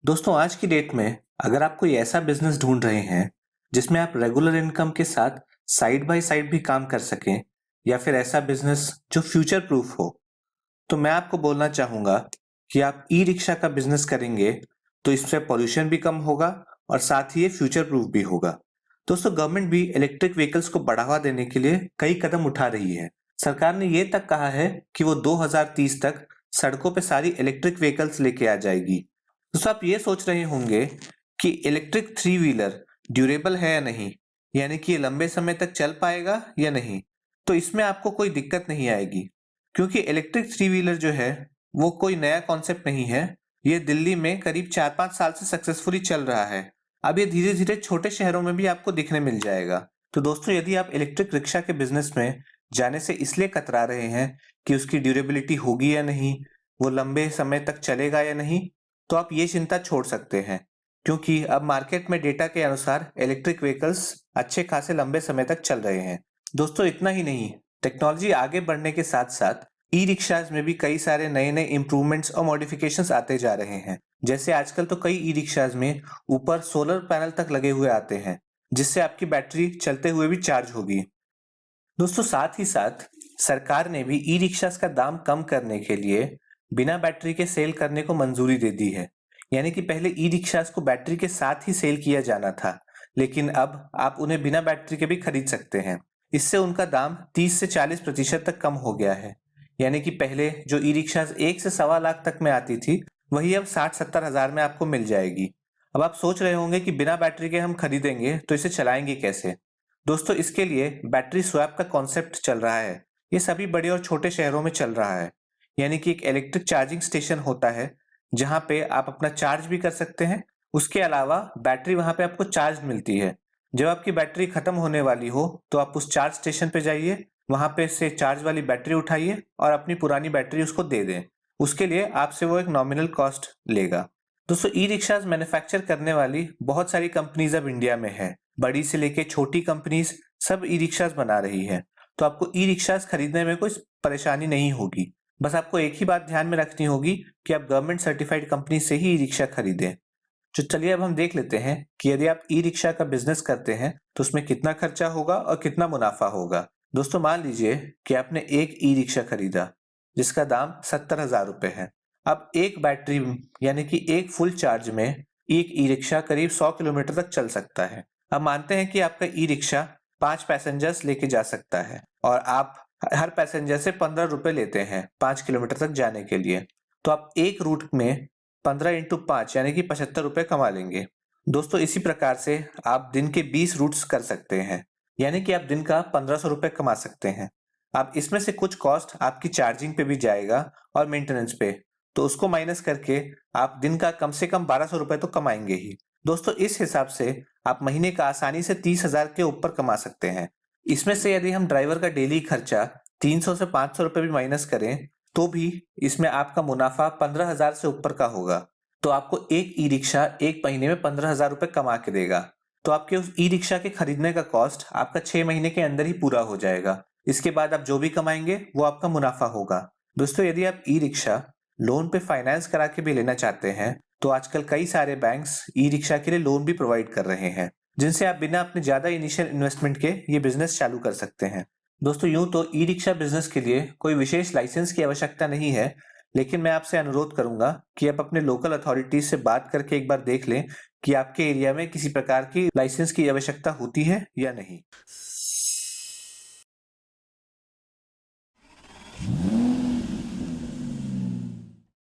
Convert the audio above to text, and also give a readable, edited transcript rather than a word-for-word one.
दोस्तों आज की डेट में अगर आप कोई ऐसा बिजनेस ढूंढ रहे हैं जिसमें आप रेगुलर इनकम के साथ साइड बाय साइड भी काम कर सकें या फिर ऐसा बिजनेस जो फ्यूचर प्रूफ हो, तो मैं आपको बोलना चाहूंगा कि आप ई रिक्शा का बिजनेस करेंगे तो इससे पॉल्यूशन भी कम होगा और साथ ही ये फ्यूचर प्रूफ भी होगा। दोस्तों गवर्नमेंट भी इलेक्ट्रिक व्हीकल्स को बढ़ावा देने के लिए कई कदम उठा रही है। सरकार ने ये तक कहा है कि वो 2030 तक सड़कों पे सारी इलेक्ट्रिक व्हीकल्स लेके आ जाएगी। दोस्तों आप ये सोच रहे होंगे कि इलेक्ट्रिक थ्री व्हीलर ड्यूरेबल है या नहीं, यानी कि ये लंबे समय तक चल पाएगा या नहीं। तो इसमें आपको कोई दिक्कत नहीं आएगी, क्योंकि इलेक्ट्रिक थ्री व्हीलर जो है वो कोई नया कॉन्सेप्ट नहीं है। ये दिल्ली में करीब 4-5 साल से सक्सेसफुली चल रहा है। अब ये धीरे धीरे छोटे शहरों में भी आपको दिखने मिल जाएगा। तो दोस्तों यदि आप इलेक्ट्रिक रिक्शा के बिजनेस में जाने से इसलिए कतरा रहे हैं कि उसकी ड्यूरेबिलिटी होगी या नहीं, वो लंबे समय तक चलेगा या नहीं, तो आप ये चिंता छोड़ सकते हैं, क्योंकि अब मार्केट में डेटा के अनुसार इलेक्ट्रिक व्हीकल्स अच्छे खासे लंबे समय तक चल रहे हैं। दोस्तों इतना ही नहीं, टेक्नोलॉजी आगे बढ़ने के साथ साथ ई रिक्शाज में भी कई सारे नए नए इंप्रूवमेंट्स और मॉडिफिकेशंस आते जा रहे हैं। जैसे आजकल तो कई ई रिक्शाज में ऊपर सोलर पैनल तक लगे हुए आते हैं, जिससे आपकी बैटरी चलते हुए भी चार्ज होगी। दोस्तों साथ ही साथ सरकार ने भी ई रिक्शास का दाम कम करने के लिए बिना बैटरी के सेल करने को मंजूरी दे दी है। यानी कि पहले ई रिक्शास को बैटरी के साथ ही सेल किया जाना था, लेकिन अब आप उन्हें बिना बैटरी के भी खरीद सकते हैं। इससे उनका दाम 30 से 40% तक कम हो गया है। यानी कि पहले जो ई रिक्शास 1 से 1.25 लाख तक में आती थी, वही अब 60-70 हजार में आपको मिल जाएगी। अब आप सोच रहे होंगे कि बिना बैटरी के हम खरीदेंगे तो इसे चलाएंगे कैसे। दोस्तों इसके लिए बैटरी स्वैप का कॉन्सेप्ट चल रहा है। ये सभी बड़े और छोटे शहरों में चल रहा है। यानी कि एक इलेक्ट्रिक चार्जिंग स्टेशन होता है जहां पे आप अपना चार्ज भी कर सकते हैं। उसके अलावा बैटरी वहां पे आपको चार्ज मिलती है। जब आपकी बैटरी खत्म होने वाली हो तो आप उस चार्ज स्टेशन पे जाइए, वहां पे से चार्ज वाली बैटरी उठाइए और अपनी पुरानी बैटरी उसको दे दें। उसके लिए आपसे वो एक नॉमिनल कॉस्ट लेगा। दोस्तों ई रिक्शाज मैन्युफैक्चर करने वाली बहुत सारी कंपनीज अब इंडिया में है। बड़ी से लेके छोटी कंपनीज सब ई रिक्शाज बना रही है। तो आपको ई रिक्शाज खरीदने में कोई परेशानी नहीं होगी। बस आपको एक ही बात ध्यान में रखनी होगी कि आप गवर्नमेंट सर्टिफाइड कंपनी से ही ई रिक्शा खरीदें। तो चलिए अब हम देख लेते हैं कि यदि आप ई रिक्शा का बिजनेस करते हैं तो उसमें कितना खर्चा होगा और कितना मुनाफा होगा। दोस्तों मान लीजिए कि आपने एक ई रिक्शा खरीदा जिसका दाम 70,000 रुपए है। अब एक बैटरी यानी कि एक फुल चार्ज में एक ई रिक्शा करीब 100 किलोमीटर तक चल सकता है। अब मानते हैं कि आपका ई रिक्शा 5 पैसेंजर्स लेके जा सकता है और आप हर पैसेंजर से 15 रुपए लेते हैं 5 किलोमीटर तक जाने के लिए। तो आप एक रूट में 15 × 5 यानी कि 75 रुपए कमा लेंगे। दोस्तों इसी प्रकार से आप दिन के 20 रूट्स कर सकते हैं, यानी कि आप दिन का 1500 रुपए कमा सकते हैं। अब इसमें से कुछ कॉस्ट आपकी चार्जिंग पे भी जाएगा और मेंटेनेंस पे, तो उसको माइनस करके आप दिन का कम से कम 1200 रुपए तो कमाएंगे ही। दोस्तों इस हिसाब से आप महीने का आसानी से 30,000 के ऊपर कमा सकते हैं। इसमें से यदि हम ड्राइवर का डेली खर्चा 300 से 500 रुपए भी माइनस करें तो भी इसमें आपका मुनाफा 15,000 से ऊपर का होगा। तो आपको एक ई रिक्शा एक महीने में 15,000 रुपए कमा के देगा। तो आपके उस ई रिक्शा के खरीदने का कॉस्ट आपका 6 महीने के अंदर ही पूरा हो जाएगा। इसके बाद आप जो भी कमाएंगे वो आपका मुनाफा होगा। दोस्तों यदि आप ई रिक्शा लोन पे फाइनेंस करा के भी लेना चाहते हैं तो आजकल कई सारे बैंक्स ई रिक्शा के लिए लोन भी प्रोवाइड कर रहे हैं, जिनसे आप बिना अपने ज्यादा इनिशियल इन्वेस्टमेंट के ये बिजनेस चालू कर सकते हैं। दोस्तों यूं तो ई रिक्शा बिजनेस के लिए कोई विशेष लाइसेंस की आवश्यकता नहीं है, लेकिन मैं आपसे अनुरोध करूंगा कि आप अपने लोकल अथॉरिटीज से बात करके एक बार देख लें कि आपके एरिया में किसी प्रकार की लाइसेंस की आवश्यकता होती है या नहीं।